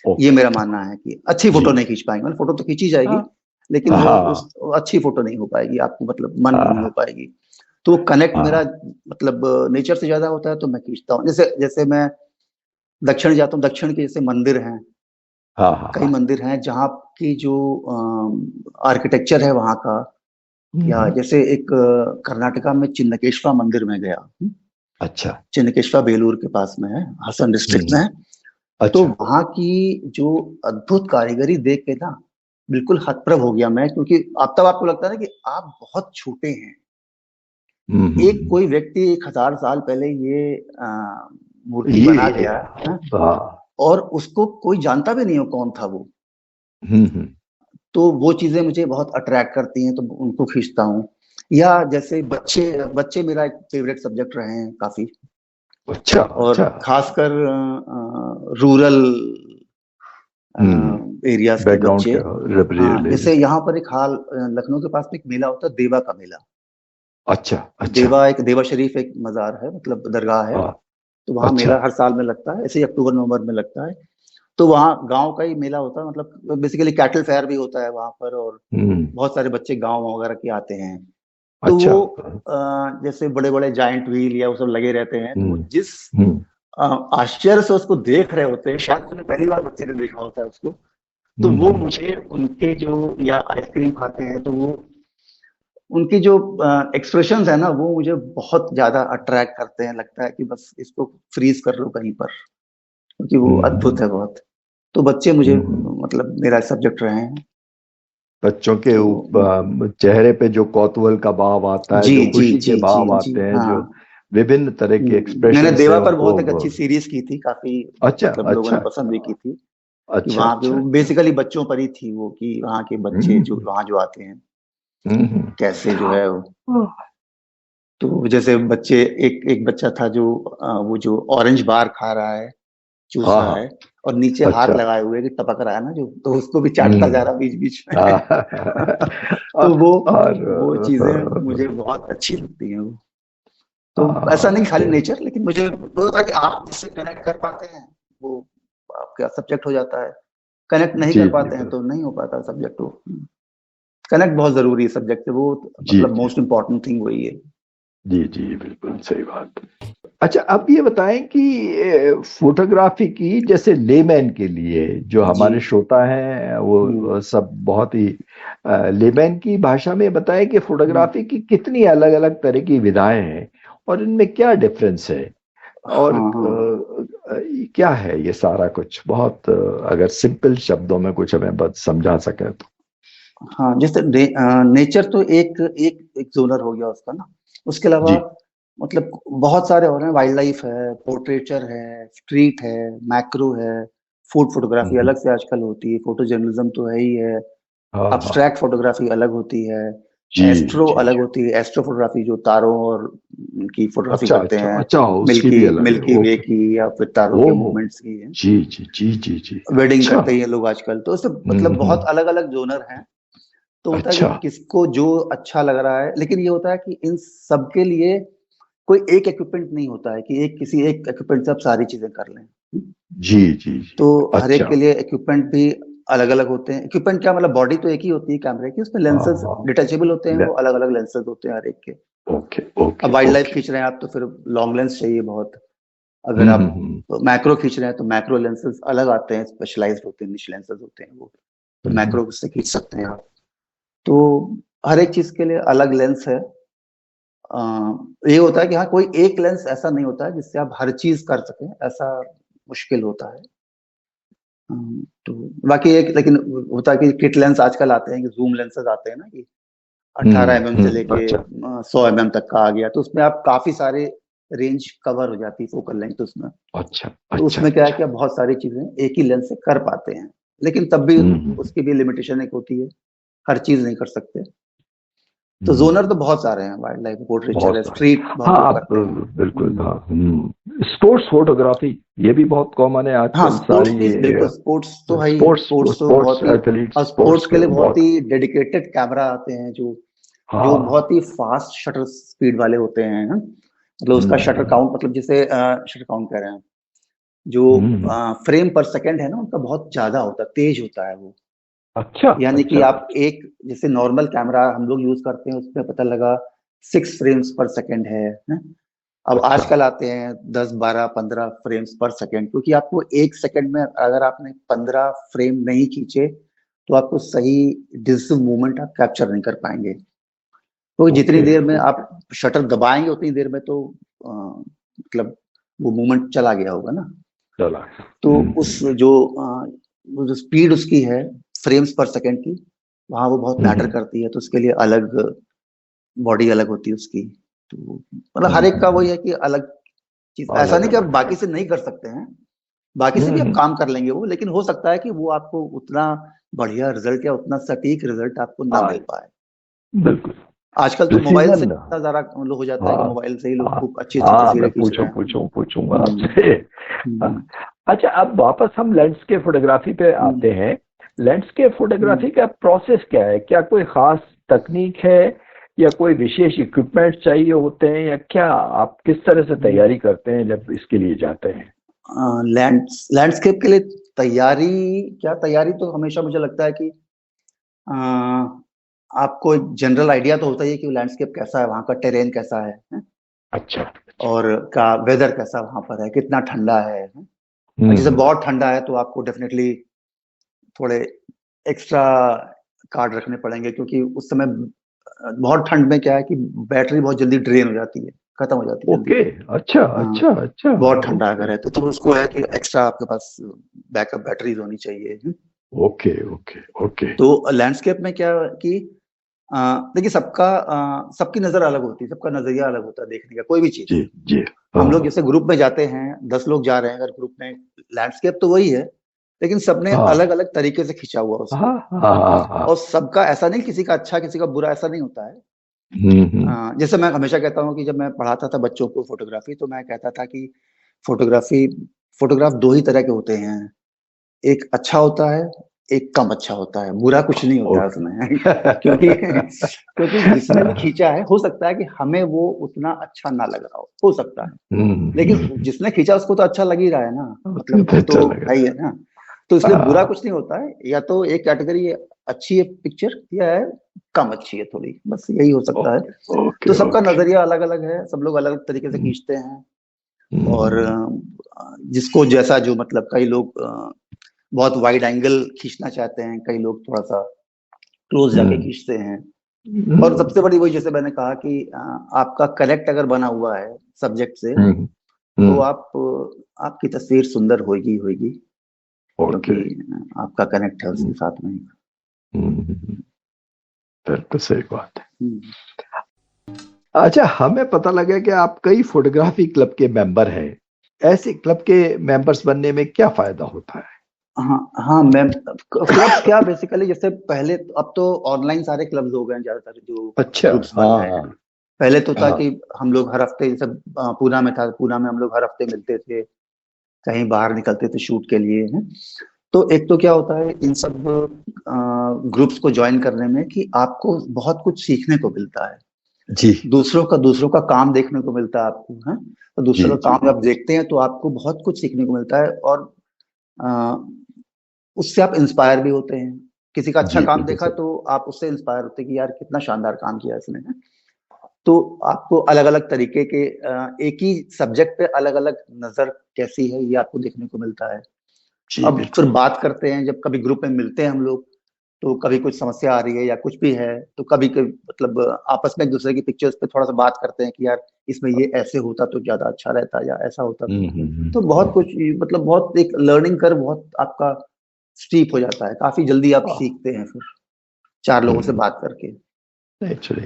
ओके। मेरा मानना है कि अच्छी जी। फोटो नहीं खींच पाएंगे। मतलब फोटो तो खींची जाएगी, हाँ लेकिन वो हाँ उस अच्छी फोटो नहीं हो पाएगी, आपको मतलब मन नहीं हो हाँ पाएगी। तो कनेक्ट मेरा हाँ मतलब नेचर से ज्यादा होता है, तो मैं खींचता हूँ। जैसे जैसे मैं दक्षिण जाता हूँ, दक्षिण के जैसे मंदिर हैं, हाँ हाँ कई हाँ। मंदिर हैं जहाँ की जो आर्किटेक्चर है वहाँ का, या हम्म। जैसे एक कर्नाटका में चिन्नकेश्वर मंदिर में गया। अच्छा। चिन्नकेश्वर बेलूर के पास में है, हासन डिस्ट्रिक्ट में हम्म। है। तो अच्छा। वहाँ की जो अद्भुत कारीगरी देख के ना बिल्कुल हतप्रभ हो गया मैं, क्योंकि अब तब आपको लगता है ना कि आप बहुत छोटे हैं। एक हम्म। कोई व्यक्ति 1000 साल पहले ये मूर्ति बना ये गया है, हाँ। और उसको कोई जानता भी नहीं हो कौन था वो। हम्म। तो वो चीजें मुझे बहुत अट्रैक्ट करती हैं, तो उनको खींचता हूँ। या जैसे बच्चे बच्चे मेरा एक फेवरेट सब्जेक्ट रहे हैं काफी। अच्छा और अच्छा। खासकर रूरल हम्म। एरियाज के बैकग्राउंड बच्चे। के हाँ, रियल जैसे एरिया। यहाँ पर एक हाल लखनऊ के पास में एक मेला होता है, देवा का मेला। अच्छा अच्छा। देवा एक, देवा शरीफ एक मजार है, मतलब दरगाह है। हाँ। तो वहाँ अच्छा। मेला हर साल में लगता है, ऐसे ही अक्टूबर नवंबर में लगता है। तो वहाँ गांव का ही मेला होता है, मतलब बेसिकली कैटल फेयर भी होता है वहाँ पर। और हम्म। बहुत सारे बच्चे गांव वगैरह के आते हैं। तो अच्छा। वो जैसे बड़े बड़े जायंट व्हील या वो सब लगे रहते हैं, तो वो हम्म जिस हम्म आश्चर्य से उसको देख रहे होते हैं, शायद मैंने पहली बार बच्चे ने देखा होता है उसको। तो वो हम्म। मुझे उनके जो, या आइसक्रीम खाते हैं तो वो उनकी जो एक्सप्रेशंस है ना, वो मुझे बहुत ज्यादा अट्रैक्ट करते हैं। लगता है कि बस इसको फ्रीज कर लो कहीं पर, क्योंकि वो अद्भुत हम्म है बहुत। तो बच्चे मुझे हम्म। मतलब मेरा सब्जेक्ट रहे हैं। बच्चों के तो चेहरे पे जो कौतूहल का भाव आता है, जी जो जी खुशी के जी जी भाव जी, आते हैं, हाँ जो विभिन्न तरह के एक्सप्रेशन। मैंने देवा पर बहुत एक अच्छी सीरीज की थी, काफी अच्छा मतलब लोगों अच्छा ने पसंद भी की थी। कि अच्छा वहाँ के अच्छा। बेसिकली बच्चों पर ही थी वो, कि वहाँ के बच्चे जो वहाँ जो आते हैं हम्म। कैसे जो है वो, तो जैसे बच्चे, एक बच्चा था जो वो जो ऑरेंज बार खा रहा है, चूस हाँ रहा हाँ। है, और नीचे हाथ अच्छा। लगाए हुए कि टपक रहा है ना जो, तो उसको भी चाटता जा रहा बीच बीच में। तो वो चीजें मुझे बहुत अच्छी लगती हैं वो। तो ऐसा नहीं खाली नेचर, लेकिन मुझे वो होता है कि आप जिससे कनेक्ट कर पाते हैं वो आपका सब्जेक्ट हो जाता है, कनेक्ट नहीं जी कर जी पाते हैं तो नहीं हो पाता सब्जेक्ट। वो कनेक्ट बहुत जरूरी है सब्जेक्ट से, वो जी मतलब मोस्ट इम्पोर्टेंट थिंग वही है। जी जी बिल्कुल सही बात। अच्छा, अब ये बताएं कि फोटोग्राफी की, जैसे लेमैन के लिए, जो जी। हमारे श्रोता हैं वो सब बहुत ही लेमैन की भाषा में बताएं कि फोटोग्राफी की कितनी अलग अलग तरह की विधाएं हैं और इनमें क्या डिफरेंस है, और हाँ हाँ क्या है ये सारा कुछ, बहुत अगर सिंपल शब्दों में कुछ हमें बस समझा सके तो। हाँ, जैसे नेचर तो एक एक एक जोनर हो गया उसका ना। उसके अलावा जी। मतलब बहुत सारे और हैं, वाइल्ड लाइफ है, पोर्ट्रेचर है, स्ट्रीट है, मैक्रो है, फूड फोटोग्राफी हम्म। अलग से आजकल होती है, फोटो जर्नलिज्म तो है ही है, हाँ हाँ। अब्स्ट्रैक्ट फोटोग्राफी अलग होती है, जी एस्ट्रो जी। अलग होती है, एस्ट्रो फोटोग्राफी जो तारों और उनकी फोटोग्राफी अच्छा करते अच्छा हैं, अच्छा, उसकी भी मिल्की अलग है, मिल्की वे ओके। की या फिर तारों के ओहो। मूवमेंट्स की है। जी जी जी जी जी। वेडिंग अच्छा। करते हैं लोग आजकल, तो उससे मतलब बहुत अलग अलग जोनर हैं। तो होता है कि अच्छा। किसको जो अच्छा लग रहा है, लेकिन ये होता है कि इन सब के लिए कोई एक इक्विपमेंट नहीं होता है कि एक किसी एक इक्विपमेंट से आप सारी चीजें कर लें। जी जी जी। तो हर एक अच्छा। के लिए इक्विपमेंट भी अलग अलग होते हैं। इक्विपमेंट क्या मतलब, बॉडी तो एक ही होती है कैमरे की, उसमें हाँ लेंसेज हाँ। डिटेचेबल होते हैं, ले- वो अलग अलग लेंसेज होते हैं हर एक के। ओके अब ओके वाइल्ड लाइफ ओके। खींच रहे हैं आप तो फिर लॉन्ग लेंस चाहिए बहुत। अगर आप हम्म। मैक्रो खींच रहे हैं तो मैक्रो लेंसेज अलग आते हैं, स्पेशलाइज्ड होते हैं, निश लेंसेज होते हैं वो, तो हम्म। मैक्रो से खींच सकते हैं आप। तो हर एक चीज के लिए अलग लेंस है। अ, ये होता है कि हाँ, कोई एक लेंस ऐसा नहीं होता है जिससे आप हर चीज कर सकें, ऐसा मुश्किल होता है। तो बाकी एक लेकिन होता है कि किट लेंस आजकल आते हैं, कि जूम लेंसेज आते हैं ना, कि 18 mm से लेके अच्छा 100 mm तक का आ गया, तो उसमें आप काफी सारे रेंज कवर हो जाती है, फोकल लेंथ उसमें। अच्छा तो अच्छा उसमें क्या है अच्छा। कि आप बहुत सारी चीजें एक ही लेंस से कर पाते हैं, लेकिन तब भी हम्म। उसकी भी लिमिटेशन एक होती है, हर चीज नहीं कर सकते। तो हम्म। जोनर तो बहुत सारे हैं, वाइल्ड लाइफ, पोर्ट्रेचर बहुत है, सारे। स्ट्रीट हाँ, बहुत लोग आप करते हैं। बिल्कुल, हाँ। स्पोर्ट्स फोटोग्राफी ये भी बहुत कॉमन है हाँ, आजकल, स्पोर्ट्स सारी भी बिल्कुल, स्पोर्ट्स तो है ही, स्पोर्ट्स स्पोर्ट्स तो स्पोर्ट्स बहुत ही, एथलीट और स्पोर्ट्स स्पोर्ट्स के लिए बहुत बहुत। ही डेडिकेटेड कैमरा आते हैं जो जो हाँ। बहुत ही फास्ट शटर स्पीड वाले होते हैं, हाँ? मतलब उसका शटर हम्म। काउंट, मतलब जिसे शटर काउंट कह रहे हैं, जो हम्म। फ्रेम पर सेकंड है ना, उनका बहुत ज्यादा होता है, तेज होता है वो। अच्छा यानी कि अच्छा। आप एक, जैसे नॉर्मल कैमरा हम लोग यूज करते हैं उसमें पता लगा 6 frames per second है, हाँ? अब अच्छा। आजकल आते हैं 10, 12, 15 फ्रेम्स पर सेकेंड, क्योंकि आपको 1 सेकंड में अगर आपने 15 फ्रेम नहीं खींचे तो आपको सही डिजिटल मूवमेंट आप कैप्चर नहीं कर पाएंगे। तो जितनी ओके देर में ओके। आप शटर दबाएंगे उतनी देर में तो मतलब वो मूवमेंट चला गया होगा ना। चला। तो उस जो वो जो स्पीड उसकी है फ्रेम्स पर सेकेंड की, वहाँ वो बहुत मैटर हम्म। करती है, तो उसके लिए अलग बॉडी अलग होती है उसकी। तो मतलब हर एक का हम्म। वही है कि अलग चीज, ऐसा अलग नहीं कि आप अलग है। बाकी से नहीं कर सकते हैं, बाकी से भी आप हम्म। काम कर लेंगे वो, लेकिन हो सकता है कि वो आपको उतना बढ़िया रिजल्ट या उतना सटीक रिजल्ट आपको ना हाँ मिल पाए। बिल्कुल। आजकल तो मोबाइल से प्रिसीजन। इतना ज्यादा मतलब हो जाता है कि हाँ मोबाइल से ही लोग हाँ खूब अच्छी अच्छी हाँ, तस्वीरें मैं खींच रहे हैं। पूछूंगा हम्म, आपसे। हम्म, अच्छा, अब वापस हम लैंडस्केप फोटोग्राफी पे हम्म, आते हैं। लैंडस्केप हम्म। फोटोग्राफी का प्रोसेस क्या है? क्या कोई खास तकनीक है, या कोई विशेष इक्विपमेंट चाहिए होते हैं, या क्या आप किस तरह से तैयारी करते हैं जब इसके लिए जाते हैं? लैंडस्केप के लिए तैयारी, क्या तैयारी, तो हमेशा मुझे लगता है कि अ, आपको एक जनरल आइडिया तो होता ही है कि लैंडस्केप कैसा है, वहाँ का टेरेन कैसा है? अच्छा अच्छा। और का वेदर कैसा वहां पर है, कितना ठंडा है? और जैसे हम्म। बहुत ठंडा है तो आपको डेफिनेटली थोड़े एक्स्ट्रा कार्ड रखने पड़ेंगे, क्योंकि उस समय बहुत ठंड में क्या है कि बैटरी बहुत जल्दी ड्रेन हो जाती है, खत्म हो जाती है जल्दी। ओके। अच्छा हाँ, अच्छा अच्छा। बहुत ठंडा ओके अगर है तो उसको है कि एक्स्ट्रा आपके पास बैकअप बैटरीज होनी चाहिए। Okay okay okay. तो लैंडस्केप में क्या कि देखिए सबकी नजर अलग होती है, सबका नजरिया अलग होता है देखने का कोई भी चीज। जी जी। हम लोग जैसे ग्रुप में जाते हैं, 10 लोग जा रहे हैं अगर ग्रुप में, लैंडस्केप तो वही है, लेकिन सबने हाँ अलग अलग तरीके से खींचा हुआ उसको। हाँ हाँ हाँ हाँ। और सबका ऐसा नहीं, किसी का अच्छा किसी का बुरा ऐसा नहीं होता है। जैसे मैं हमेशा कहता हूँ कि जब मैं पढ़ाता था बच्चों को फोटोग्राफी, तो मैं कहता था कि फोटोग्राफी फोटोग्राफ दो ही तरह के होते हैं, एक अच्छा होता है, एक कम अच्छा होता है, बुरा कुछ नहीं होता है उसमें। क्योंकि जिसने भी खींचा है, हो सकता है कि हमें वो उतना अच्छा ना लग रहा हो सकता है, लेकिन जिसने खींचा उसको तो अच्छा लग ही रहा है ना, मतलब वो तो है ही है ना। तो इसलिए बुरा कुछ नहीं होता है, या तो एक कैटेगरी अच्छी है पिक्चर, या है कम अच्छी है थोड़ी, बस यही हो सकता है। तो सबका नजरिया अलग अलग है, सब लोग अलग अलग तरीके से खींचते हैं। और जिसको जैसा जो, मतलब कई लोग बहुत वाइड एंगल खींचना चाहते हैं, कई लोग थोड़ा सा क्लोज जाके खींचते हैं। और सबसे बड़ी वही, जैसे मैंने कहा कि आपका कनेक्ट अगर बना हुआ है सब्जेक्ट से, तो आपकी तस्वीर सुंदर होगी होगी, क्योंकि आपका कनेक्ट है उसके साथ में। बिल्कुल सही बात है। अच्छा, हमें पता लगा कि आप कई फोटोग्राफी क्लब के मेंबर हैं। ऐसे क्लब के मेंबर्स बनने में क्या फायदा होता है? हाँ मैम, क्लब्स क्या बेसिकली, जैसे पहले, अब तो ऑनलाइन सारे क्लब्स हो गए हैं ज्यादातर, जो अच्छा, ग्रुप्स बन रहे हैं। पहले तो था कि हम लोग हर हफ्ते, जैसे पूना में था, पूना में हम लोग हर हफ्ते मिलते थे, कहीं बाहर निकलते थे शूट के लिए हैं। तो एक तो क्या होता है इन सब ग्रुप्स को ज्वाइन करने में, कि आपको बहुत कुछ सीखने को मिलता है जी। दूसरों का काम देखने को मिलता है आपको, है। तो दूसरों का काम जब देखते हैं तो आपको बहुत कुछ सीखने को मिलता है, और उससे आप इंस्पायर भी होते हैं। किसी का अच्छा काम देखा तो आप उससे इंस्पायर होते हैं कि यार कितना शानदार काम किया इसने। तो आपको अलग अलग तरीके के, एक ही सब्जेक्ट पे अलग अलग नजर कैसी है ये आपको देखने को मिलता है। अब फिर बात करते हैं, जब कभी ग्रुप में मिलते हैं हम लोग, तो कभी कुछ समस्या आ रही है या कुछ भी है, तो कभी मतलब आपस में एक दूसरे की पिक्चर्स पे थोड़ा सा बात करते हैं कि यार इसमें ये ऐसे होता तो ज्यादा अच्छा रहता, या ऐसा होता तो बहुत कुछ, मतलब बहुत एक लर्निंग कर बहुत आपका स्टीप हो जाता है, काफी जल्दी आप सीखते हैं फिर 4 लोगों से बात करके। एक्चुअली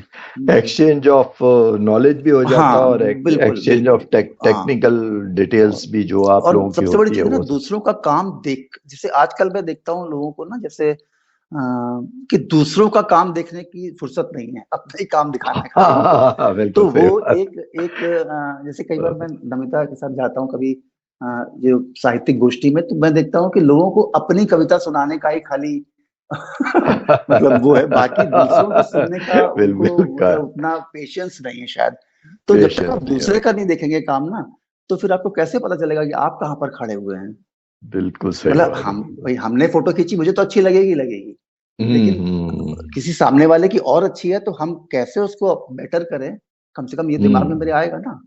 एक्सचेंज ऑफ नॉलेज भी हो जाता है, और एक्सचेंज ऑफ टेक्निकल डिटेल्स भी जो आप लोगों की होती है। सबसे बड़ी चीज ना, दूसरों का काम देख, जैसे आजकल मैं देखता हूँ लोगों को ना, जैसे कि दूसरों का काम देखने की फुर्सत नहीं है, अपना ही काम दिखाने का। तो वो एक जैसे कई बार मैं नमिता के साथ जाता हूँ कभी जो साहित्यिक गोष्ठी में, तो मैं देखता हूँ कि लोगों को अपनी कविता सुनाने का ही खाली मतलब वो है, बाकी दूसरों को सुनने का उनको उतना पेशेंस नहीं है शायद। तो जब तक आप दूसरे का नहीं देखेंगे काम ना, तो फिर आपको कैसे पता चलेगा कि आप कहाँ पर खड़े हुए हैं। बिल्कुल सही। मतलब भाई हमने फोटो खींची, मुझे तो अच्छी लगेगी, लेकिन किसी सामने वाले की और अच्छी है, तो हम कैसे उसको बेटर करें, कम से कम ये दिमाग में मेरे आएगा ना।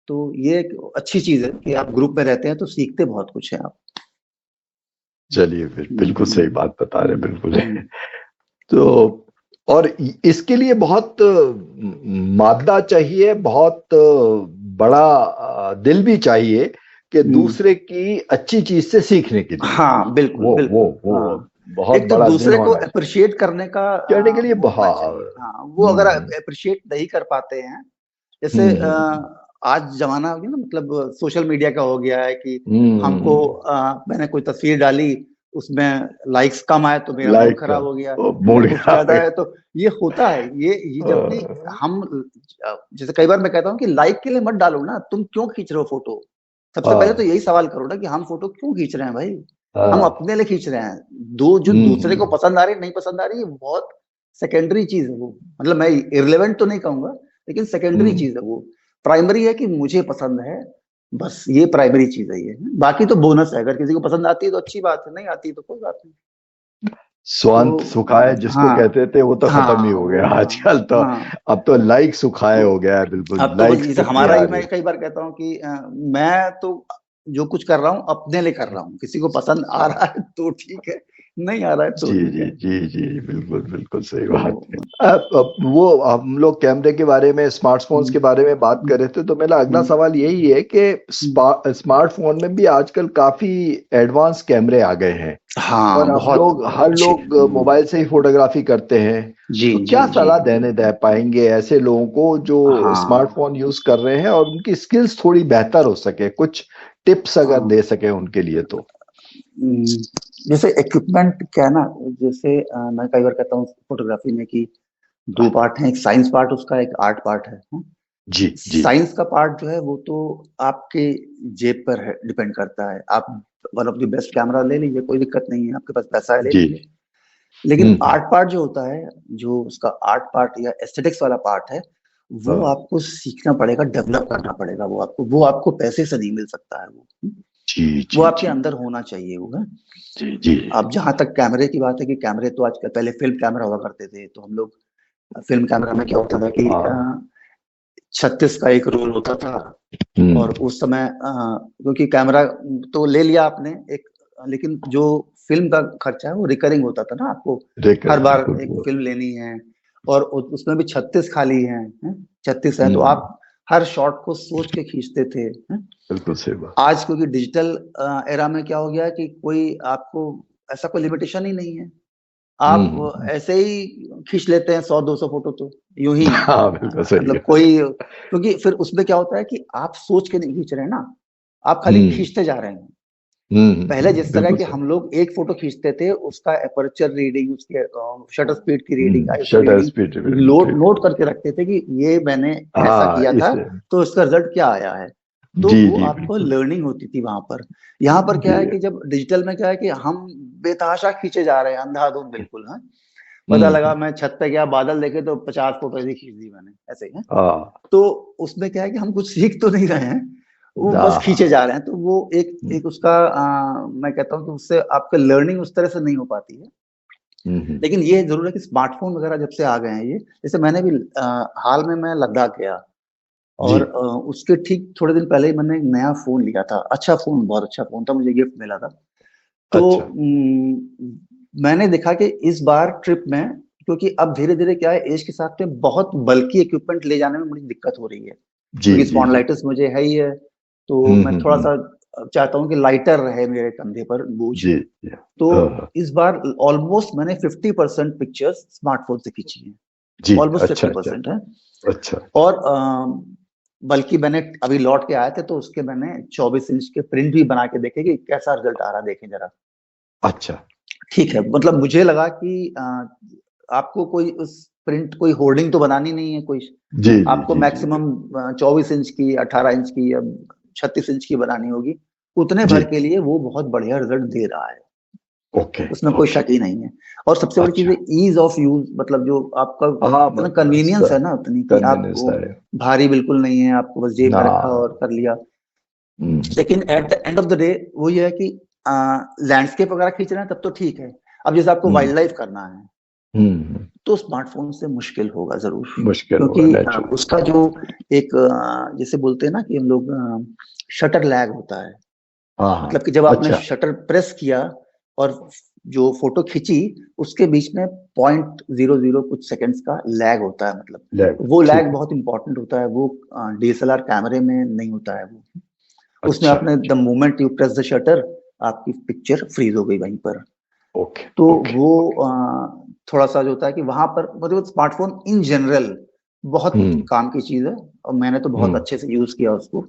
तो ये एक अच्छी चीज है कि आप ग्रुप में रहते हैं तो सीखते बहुत कुछ है आप। चलिए, बिल्कुल सही बात बता रहे, बिल्कुल। तो और इसके लिए बहुत मादा चाहिए, बहुत बड़ा दिल भी चाहिए कि दूसरे की अच्छी चीज से सीखने के लिए। हाँ बिल्कुल, वो बिल्कुल। वो बहुत एक तो बड़ा दूसरे को अप्रिशिएट करने के लिए बहुत, हाँ, वो अगर अप्रिशिएट नहीं कर पाते हैं, जैसे आज जमाना हो गया ना, मतलब सोशल मीडिया का हो गया है कि हमको मैंने कोई तस्वीर डाली, उसमें लाइक्स कम आए तो मेरा मूड खराब हो गया, कुछ ज्यादा है तो ये होता है। ये जब भी हम, जैसे कई बार मैं कहता हूँ कि लाइक के लिए मत डालो ना, तुम क्यों खींच रहे हो फोटो। सबसे पहले तो यही सवाल करो ना कि हम फोटो क्यों खींच रहे हैं भाई, हम अपने लिए खींच रहे हैं। जो दूसरे को पसंद आ रही नहीं पसंद आ रही है, बहुत सेकेंडरी चीज है वो। मतलब मैं इररिलेवेंट तो नहीं कहूंगा, लेकिन सेकेंडरी चीज है वो। प्राइमरी है कि मुझे पसंद है, बस ये प्राइमरी चीज है। ये बाकी तो बोनस है, अगर किसी को पसंद आती है तो अच्छी बात है, नहीं आती तो कोई बात नहीं। स्वांत सुखाए जिसको कहते थे, वो तो खत्म ही हो गया आजकल तो। अब तो लाइक सुखाए हो गया है, बिल्कुल। अब तो हमारा ही, मैं कई बार कहता हूँ कि मैं तो जो कुछ कर रहा हूँ अपने लिए कर रहा हूँ, किसी को पसंद आ रहा है तो ठीक है, नहीं आ रहा है तो जी ठीक जी है। जी जी, बिल्कुल बिल्कुल सही तो बात है। अब वो हम लोग कैमरे के बारे में, स्मार्टफोन्स के बारे में बात कर रहे थे, तो मेरा अगला सवाल यही है कि स्मार्टफोन में भी आजकल काफी एडवांस कैमरे आ गए हैं, और हाँ, हम बहुत लोग, हर अच्छे। लोग मोबाइल से ही फोटोग्राफी करते हैं। जी तो जी क्या जी। सलाह देने दे पाएंगे ऐसे लोगों को जो हाँ स्मार्टफोन यूज कर रहे हैं और उनकी स्किल्स थोड़ी बेहतर हो सके, कुछ टिप्स अगर हाँ। दे सके उनके लिए तो। हम्म, जैसे इक्विपमेंट क्या है ना, जैसे मैं कई बार कहता हूँ फोटोग्राफी में कि दो पार्ट हैं, एक साइंस पार्ट उसका, एक आर्ट पार्ट है। जी जी साइंस का पार्ट जो है वो तो आपके जेब पर है, डिपेंड करता है। आप one of the best camera ले लीजिए, कोई दिक्कत नहीं है, आपके पास पैसा है ले जी। लीजिए। लेकिन हम्म। आर्ट पार्ट जो होता है, जो उसका आर्ट पार्ट या एस्थेटिक्स वाला पार्ट है, वो हाँ, आपको सीखना पड़ेगा, डेवलप करना पड़ेगा। वो आपको पैसे से नहीं मिल सकता है। जी वो जी आपके जी अंदर होना चाहिए वो है। जी जी अब जहां तक कैमरे की बात है कि कैमरे तो आजकल, पहले फिल्म कैमरा हुआ करते थे, तो हम लोग फिल्म कैमरा में क्या होता था कि हाँ। 36 का एक रोल होता था। और हम्म। उस समय क्योंकि कैमरा तो ले लिया आपने एक, लेकिन जो फिल्म का खर्चा है वो रिकरिंग होता था ना, आपको हर देकर बार बिल्कुल एक वो। फिल्म लेनी है। और उसमें भी 36 खाली हैं, 36 है, तो हम्म। आप हर शॉट को सोच के खींचते थे, हैं? बिल्कुल सही बात। आज क्योंकि डिजिटल एरा में क्या हो गया कि कोई आपको ऐसा कोई लिमिटेशन ही नहीं है। आप हम्म। ऐसे ही खींच लेते हैं 100-200 फोटो, तो यूं ही हाँ बिल्कुल सही मतलब है। कोई, क्योंकि फिर उसमें क्या होता है कि आप सोच के नहीं खींच रहे हैं ना, आप खाली हम्म। खींचते जा रहे हैं। पहले जिस तरह बिल्कुल के सही। हम लोग एक फोटो खींचते थे, उसका एपर्चर रीडिंग, उसके शटर स्पीड की reading, ISO shutter reading speed. Note करके रखते थे कि ये मैंने ऐसा हाँ किया इस। था, तो इसका रिजल्ट क्या आया है। तो जी वो जी आपको बिल्कुल। लर्निंग होती थी वहां पर। यहाँ पर क्या है जी। कि जब डिजिटल में क्या है कि हम बेतहाशा खींचे जा रहे हैं, अंधाधुंध बिल्कुल है। पता लगा हम्म। मैं छत पे गया, बादल देखे तो 50 फोटो ऐसे खींच दी मैंने, ऐसे ही है। हाँ। तो उसमें क्या है कि हम कुछ सीख तो नहीं रहे हैं, वो बस खींचे हाँ। जा रहे हैं। तो वो एक एक उसका मैं कहता हूँ कि उससे आपका लर्निंग उस तरह से नहीं हो पाती है। लेकिन ये जरूर है कि स्मार्टफोन वगैरह जब से आ गए हैं, ये जैसे मैंने भी हाल में मैं लद्दाख गया, जी। और उसके ठीक थोड़े दिन पहले ही मैंने एक नया फोन लिया था। अच्छा फोन, बहुत अच्छा फोन था, मुझे गिफ्ट मिला था। तो अच्छा। मैंने देखा कि इस बार ट्रिप में, क्योंकि अब धीरे धीरे क्या है, एज के साथ में बहुत बल्कि इक्विपमेंट ले जाने में मुझे दिक्कत हो रही है, जी क्योंकि जी जी। स्पॉन्डिलाइटिस मुझे है ही है। तो मैं थोड़ा सा चाहता हूँ कि लाइटर रहे मेरे कंधे पर बोझ। जी जी। तो हाँ, इस बार ऑलमोस्ट मैंने 50% पिक्चर्स स्मार्टफोन से खींची हैं, जी। ऑलमोस्ट अच्छा 50% है। अच्छा। और बल्कि मैंने अभी लौट के आए थे, तो उसके मैंने 24 इंच के प्रिंट भी बना के देखे कि कैसा रिजल्ट आ रहा है, देखें जरा। अच्छा। ठीक है, मतलब मुझे लगा कि आपको कोई उस प्रिंट, कोई होर्डिंग तो बनानी नहीं है कोई, जी जी आपको जी जी मैक्सिमम 24 इंच की, 18 इंच की या 36 इंच की बनानी होगी। उतने जी। भर के लिए वो बहुत बढ़िया रिजल्ट दे रहा है, ओके उसमें कोई ओके। शक ही नहीं है। और सबसे बड़ी चीज है अच्छा। ईज ऑफ यूज, मतलब जो आपका हाँ इतना कन्वीनियंस है ना, उतनी कि कन्वीनियंस आपको है भारी बिल्कुल नहीं है, आपको बस जेब ना। में रखा और कर लिया। हम्म। लेकिन at the end of the day वो ये है कि लैंडस्केप वगैरह खींच रहे हैं तब तो ठीक है। अब जैसे आपको हम्म। वाइल्ड लाइफ करना है, हम्म। तो स्मार्टफोन से मुश्किल होगा जरूर, मुश्किल होगा क्योंकि नेचुरल। उसका जो एक जैसे बोलते हैं ना कि हम लोग, शटर लैग होता है। हाँ हाँ। मतलब कि जब आपने अच्छा। शटर प्रेस किया और जो फोटो खींची, उसके बीच में 0.00 कुछ सेकंड्स का लैग होता है। मतलब लैब वो लैग ठीक है। बहुत इंपॉर्टेंट होता है, वो डीएसएलआर कैमरे में नहीं होता है। वो उसमें अच्छा। आपने the moment you press the shutter, आपकी पिक्चर फ्रीज हो गई वहीं पर। ओके तो ओके। वो थोड़ा सा जो होता है कि वहां पर, मतलब स्मार्टफोन इन जनरल बहुत हम्म। काम की चीज है, और मैंने तो बहुत हम्म। अच्छे से यूज किया उसको।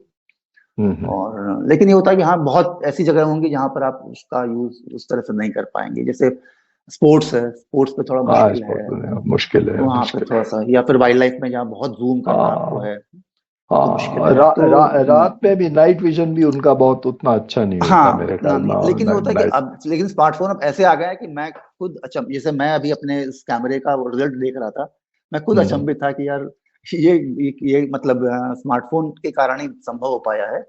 हम्म। और लेकिन ये होता है कि हाँ, बहुत ऐसी जगह होंगी जहां पर आप उसका यूज उस तरह से नहीं कर पाएंगे। जैसे स्पोर्ट्स है, स्पोर्ट्स पे थोड़ा हाँ मुश्किल है, स्पोर्ट मुश्किल है वहां पे मुश्किल थोड़ा है। सा, या फिर वाइल्ड लाइफ में जहाँ बहुत जूम करना आपको हाँ है, तो मुश्किल हाँ है। तो रात में भी नाइट विजन भी उनका बहुत उतना अच्छा नहीं होता हाँ, मेरे उतना ख्याल में, नहीं, और लेकिन ये होता है कि नाइट। अब, लेकिन स्मार्टफोन अब ऐसे आ गए हैं कि मैं खुद जैसे मैं अभी अपने इस कैमरे का रिजल्ट देख रहा था, मैं खुद हम्म। अचंभित था कि यार ये मतलब स्मार्टफोन के कारण ही संभव हो पाया है।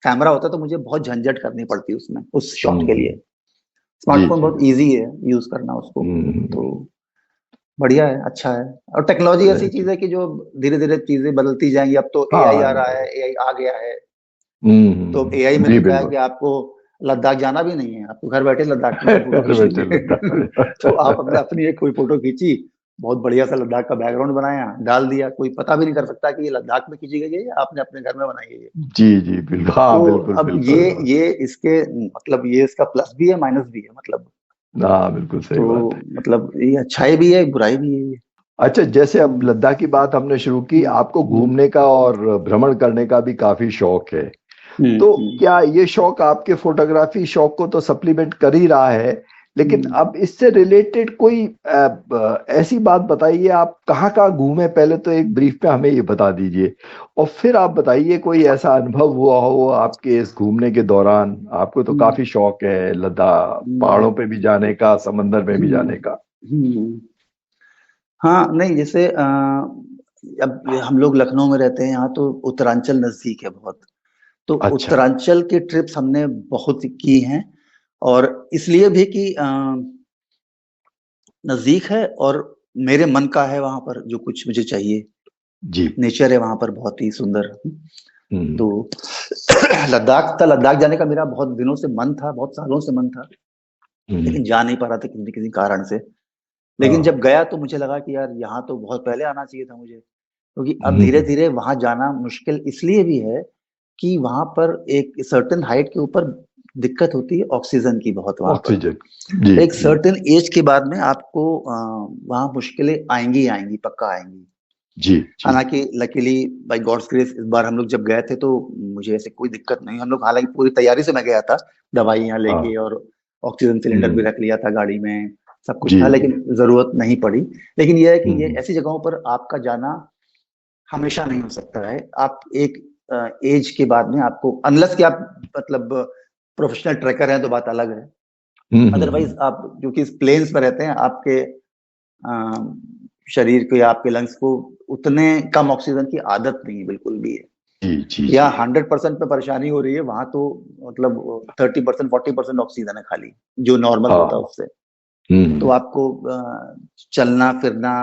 कैमरा होता तो मुझे बहुत झंझट करनी पड़ती उसमें, उस शॉट के हम्म। लिए। जी स्मार्टफोन जी। बहुत इजी है यूज करना उसको। तो हम्म। बढ़िया है, अच्छा है। और टेक्नोलॉजी ऐसी जी। चीज है कि जो धीरे धीरे चीजें बदलती जाएंगी। अब तो एआई हाँ आ रहा है, एआई आ गया है। तो एआई में जी तो क्या है कि बिल्कुल। आपको लद्दाख जाना भी नहीं है, आपको घर बैठे लद्दाख में फोटो घर खींच बैठे लीजिए। लद्दाख। तो आप अपनी एक कोई फोटो खींची, बहुत बढ़िया सा लद्दाख का बैकग्राउंड बनाया, डाल दिया, कोई पता भी नहीं कर सकता कि ये लद्दाख में खींची गई है या आपने अपने घर में बनाई है ये। जी जी बिल्कुल, हाँ तो बिल्कुल अब बिल्कुल। ये इसके मतलब ये इसका प्लस भी है माइनस भी है, मतलब हाँ बिल्कुल सही तो बात है। मतलब ये अच्छाई भी है बुराई भी है ये। अच्छा, जैसे अब लद्दाख की बात हमने शुरू की, आपको घूमने का और भ्रमण करने का भी काफी शौक है, तो क्या ये शौक आपके फोटोग्राफी शौक को तो सप्लीमेंट कर ही रहा है, लेकिन अब इससे रिलेटेड कोई ऐसी बात बताइए, आप कहाँ कहाँ घूमे, पहले तो एक ब्रीफ में हमें ये बता दीजिए, और फिर आप बताइए कोई ऐसा अनुभव हुआ हो आपके इस घूमने के दौरान। आपको तो काफी शौक है लद्दाख, पहाड़ों पे भी जाने का, समंदर में भी जाने का। हाँ नहीं, जैसे अब हम लोग लखनऊ में रहते हैं, यहाँ तो उत्तरांचल नजदीक है बहुत, तो अच्छा। उत्तरांचल के ट्रिप्स हमने बहुत की हैं, और इसलिए भी कि नजदीक है और मेरे मन का है वहां पर जो कुछ मुझे चाहिए। जी। नेचर है वहां पर बहुत ही सुंदर। तो हम्म। लद्दाख जाने का मेरा बहुत दिनों से मन था, बहुत सालों से मन था, लेकिन जा नहीं पा रहा था किसी किसी कारण से। लेकिन जब गया तो मुझे लगा कि यार यहाँ तो बहुत पहले आना चाहिए था मुझे, क्योंकि अब धीरे धीरे वहां जाना मुश्किल इसलिए भी है कि वहां पर एक सर्टेन हाइट के ऊपर दिक्कत होती है ऑक्सीजन की बहुत वहां पर। ऑक्सीजन जी। एक सर्टेन एज के बाद में आपको वहां मुश्किलें आएंगी आएंगी, पक्का आएंगी। जी जी। हालांकि लकीली बाय गॉड्स ग्रेस इस बार हम लोग जब गए थे तो मुझे ऐसे कोई दिक्कत नहीं। हम लोग हालांकि पूरी तैयारी से मैं गया था, दवाइयां लेके और ऑक्सीजन सिलेंडर भी रख लिया था गाड़ी में, सब कुछ जी था, लेकिन जरूरत नहीं पड़ी। लेकिन यह है कि ये हम्म। ऐसी जगहों पर आपका जाना हमेशा नहीं हो सकता है। आप एक एज के बाद में आपको, अनलेस कि आप मतलब प्रोफेशनल ट्रैकर हैं तो बात अलग है, अदरवाइज आप क्योंकि प्लेन्स पर रहते हैं, आपके शरीर को या आपके लंग्स को उतने कम ऑक्सीजन की आदत नहीं है बिल्कुल भी है। जी जी। या 100% पे परेशानी हो रही है, वहां तो मतलब 30% 40% ऑक्सीजन है खाली, जो नॉर्मल होता है उससे। तो आपको चलना फिरना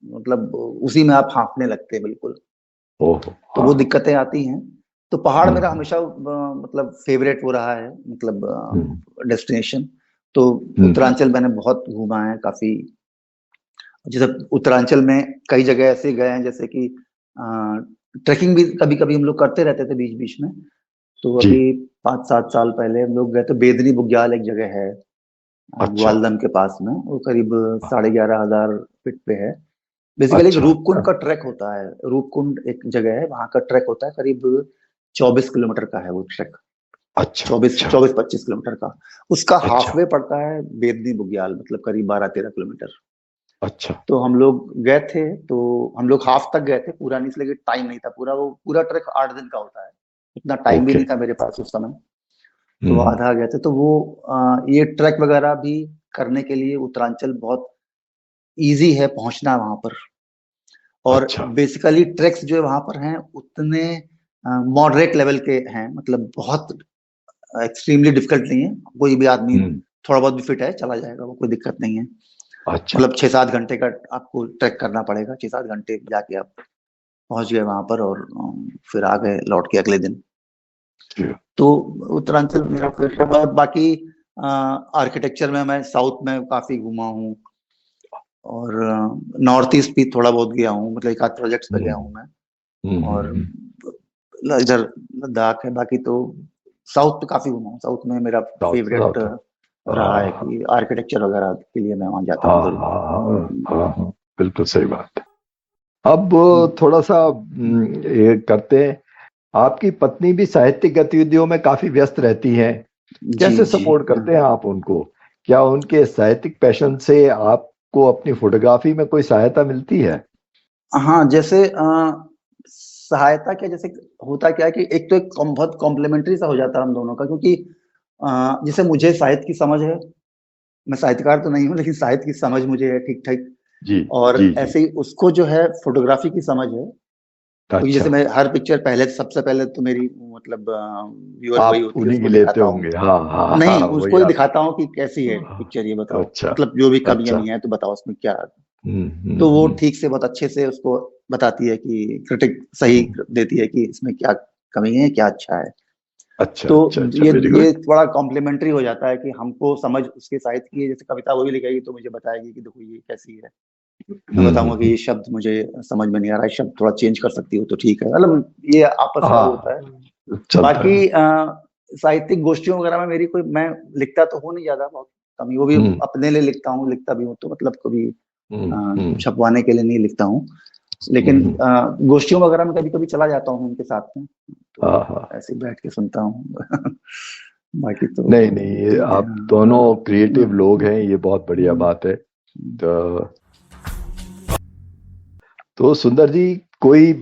मतलब उसी में आप हाँफने लगते हैं बिल्कुल। तो वो दिक्कतें आती हैं। तो पहाड़ मेरा हमेशा मतलब फेवरेट वो रहा है, मतलब डेस्टिनेशन। तो उत्तरांचल मैंने बहुत घूमा है काफी। जैसे उत्तरांचल में कई जगह ऐसे गए हैं, जैसे कि ट्रैकिंग भी कभी कभी हम लोग करते रहते थे बीच बीच में। तो अभी 5-7 साल पहले हम लोग गए थे बेदनी बुग्याल, एक जगह है ग्वालदम के पास में, वो करीब 11,500 फीट पे है। बेसिकली एक रूपकुंड का ट्रैक होता है। रूपकुंड एक जगह है, वहां का ट्रैक होता है, करीब 24 किलोमीटर का है वो ट्रैक। 24-25 किलोमीटर का। उसका हाफवे पड़ता है बेदनी बुग्याल, मतलब करीब 12-13 किलोमीटर। अच्छा। तो हम लोग गए थे, तो हम लोग हाफ तक गए थे, पूरा नहीं, इसलिए टाइम नहीं था पूरा। वो पूरा ट्रैक 8 दिन का होता है, इतना टाइम भी नहीं था मेरे पास उस समय, तो आधा गए थे। तो वो ये ट्रैक वगैरह भी करने के लिए उत्तरांचल बहुत इजी है पहुंचना वहां पर। और बेसिकली ट्रैक्स जो वहां पर हैं उतने मॉडरेट लेवल के हैं, मतलब बहुत एक्सट्रीमली डिफिकल्ट नहीं है। कोई भी आदमी थोड़ा बहुत भी फिट है चला जाएगा, वो कोई दिक्कत नहीं है। मतलब 6-7 घंटे का आपको ट्रैक करना पड़ेगा, 6-7 घंटे जाके आप पहुंच गए वहां पर, और फिर आ गए लौट के अगले दिन। तो उत्तरांचल मेरा फेवरेट है। बाकी आर्किटेक्चर में मैं साउथ में काफी घूमा हूँ, और नॉर्थ ईस्ट भी थोड़ा बहुत गया हूँ, मतलब एक आध प्रोजेक्ट्स पे गया हूँ मैं। और इधर लद्दाख है। बाकी तो साउथ पे काफी घूमा हूँ। साउथ में मेरा फेवरेट रहा है कि आर्किटेक्चर वगैरह के लिए मैं वहां जाता हूँ। बिल्कुल सही बात है। अब थोड़ा सा ये करते हैं, आपकी पत्नी भी साहित्यिक गतिविधियों में काफी व्यस्त रहती हैं, कैसे सपोर्ट करते हैं आप उनको? क्या उनके साहित्यिक पैशन से आपको अपनी फोटोग्राफी में कोई सहायता मिलती है? हाँ, जैसे सहायता क्या, जैसे होता क्या है कि एक तो एक बहुत कॉम्प्लीमेंट्री सा हो जाता है हम दोनों का, क्योंकि जैसे मुझे साहित्य की समझ है, मैं साहित्यकार तो नहीं हूँ, लेकिन साहित्य की समझ मुझे है ठीक ठाक। और ऐसे ही उसको जो है फोटोग्राफी की समझ है। क्योंकि जैसे मैं हर पिक्चर सबसे पहले तो मेरी मतलब व्यूअर वही होती है, उसको दिखाता हूँ। नहीं, उसको ही दिखाता हूँ कि कैसी है पिक्चर, ये बताओ। मतलब जो भी कमियां नहीं है तो बताओ उसमें क्या। तो वो ठीक से बहुत अच्छे से उसको बताती है कि क्रिटिक सही देती है कि इसमें क्या कमी है, क्या अच्छा है। अच्छा तो अच्छा अच्छा, वेरी ये गुड। थोड़ा कॉम्प्लीमेंट्री हो जाता है कि हमको समझ उसके साहित्य की है। जैसे कविता वो भी लिखेगी तो मुझे बताएगी कि देखो ये कैसी है, मैं बताऊंगा कि हम्म। ये शब्द मुझे समझ में नहीं आ रहा है, शब्द थोड़ा चेंज कर सकती हो तो ठीक है, मतलब ये आपस में वो होता है। हाँ, चलता है। बाकी साहित्यिक गोष्ठियों वगैरह में मेरी कोई, मैं लिखता तो हूँ नहीं ज्यादा, बहुत कम ही, वो भी हम्म अपने लिए लिखता हूँ, लिखता भी हूँ तो मतलब कभी हम्म छपवाने के लिए नहीं लिखता हूँ। लेकिन हम्म। गोष्ठियों वगैरह में कभी कभी चला जाता हूँ उनके साथ में, तो हाँ हाँ। ऐसे ही बैठ के सुनता हूँ। बाकी तो नहीं नहीं, ये ठीक है। आप दोनों क्रिएटिव लोग हैं, हम्म, ये बहुत बढ़िया हम्म, बात है। तो सुंदर जी, कोई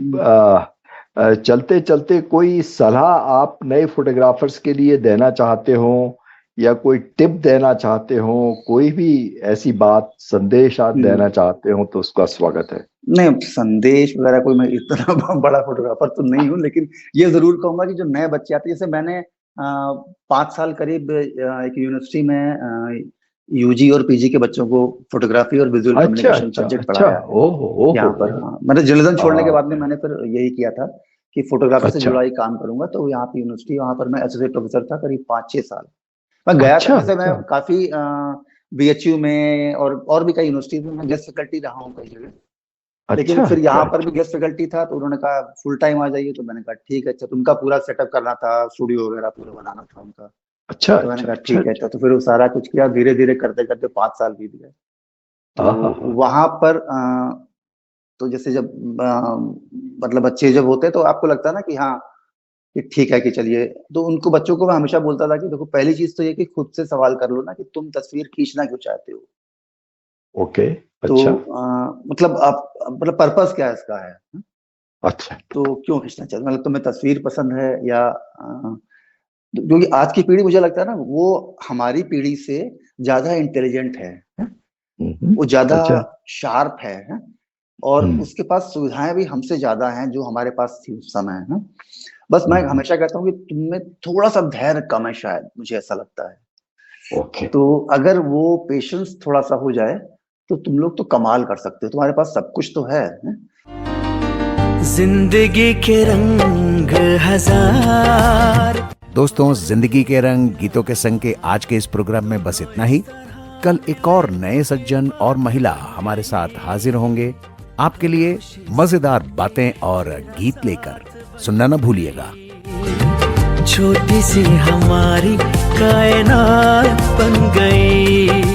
चलते चलते कोई सलाह आप नए फोटोग्राफर्स के लिए देना चाहते हो, या कोई टिप देना चाहते हो, कोई भी ऐसी बात, संदेश आप हम्म। देना चाहते हो तो उसका स्वागत है। नहीं, संदेश वगैरह कोई, मैं इतना बड़ा फोटोग्राफर तो नहीं हूँ, लेकिन ये जरूर कहूंगा कि जो नए बच्चे आते हैं, जैसे मैंने 5 साल करीब एक यूनिवर्सिटी में यूजी और पीजी के बच्चों को फोटोग्राफी और विजुअल अच्छा कम्युनिकेशन अच्छा सब्जेक्ट अच्छा। पढ़ाया है ओहो ओहो यहाँ पर। ओहो। हाँ, मैंने जर्नलिज्म छोड़ने के बाद में आ, मैंने फिर यही किया था कि फोटोग्राफी से अच्छा जुड़ा ही काम करूंगा, तो यहाँ पे यूनिवर्सिटी, वहाँ पर मैं एसोसिएट प्रोफेसर था करीब 5-6 साल। मैं गया था, अच्छा जैसे मैं अच्छा काफी बीएचयू में और भी कई यूनिवर्सिटीज में मैं गेस्ट फैकल्टी रहा हूँ कई जगह। लेकिन अच्छा फिर अच्छा यहाँ पर अच्छा भी गेस्ट फैकल्टी था तो उन्होंने कहा फुल टाइम आ जाइए, तो मैंने कहा ठीक है। अच्छा, तो उनका पूरा सेटअप करना था, स्टूडियो वगैरह पूरा बनाना था उनका, अच्छा तो मैंने अच्छा कहा अच्छा ठीक है। अच्छा। अच्छा, तो फिर वो सारा कुछ किया, धीरे धीरे करते करते 5 साल बीत गए। तो हाँ हाँ हाँ। वहां पर तो जैसे जब मतलब बच्चे जब होते हैं तो आपको लगता है ना कि हाँ, कि ठीक है कि चलिए, तो उनको बच्चों को मैं हमेशा बोलता था कि देखो, पहली चीज तो ये कि खुद से सवाल कर लो ना कि तुम तस्वीर खींचना क्यों चाहते हो। ओके। तो अच्छा मतलब आप, मतलब पर्पस क्या है इसका है, अच्छा। तो क्यों खींचना चाहते हो, मतलब तुम्हें तस्वीर पसंद है या क्योंकि आज की पीढ़ी, मुझे लगता है ना, वो हमारी पीढ़ी से ज्यादा इंटेलिजेंट है? वो ज्यादा अच्छा। शार्प है? और हम्म उसके पास सुविधाएं भी हमसे ज्यादा हैं जो हमारे पास थी उस समय, है? बस मैं हम्म। हमेशा कहता हूँ कि तुम में थोड़ा सा धैर्य कम है शायद, मुझे ऐसा लगता है। ओके। तो अगर वो पेशेंस थोड़ा सा हो जाए तो तुम लोग तो कमाल कर सकते हो, तुम्हारे पास सब कुछ तो है? जिंदगी के रंग हजार। दोस्तों, जिंदगी के रंग गीतों के संग के आज के इस प्रोग्राम में बस इतना ही। कल एक और नए सज्जन और महिला हमारे साथ हाजिर होंगे आपके लिए मजेदार बातें और गीत लेकर। सुनना न भूलिएगा। छोटी सी हमारी कायनात बन गई।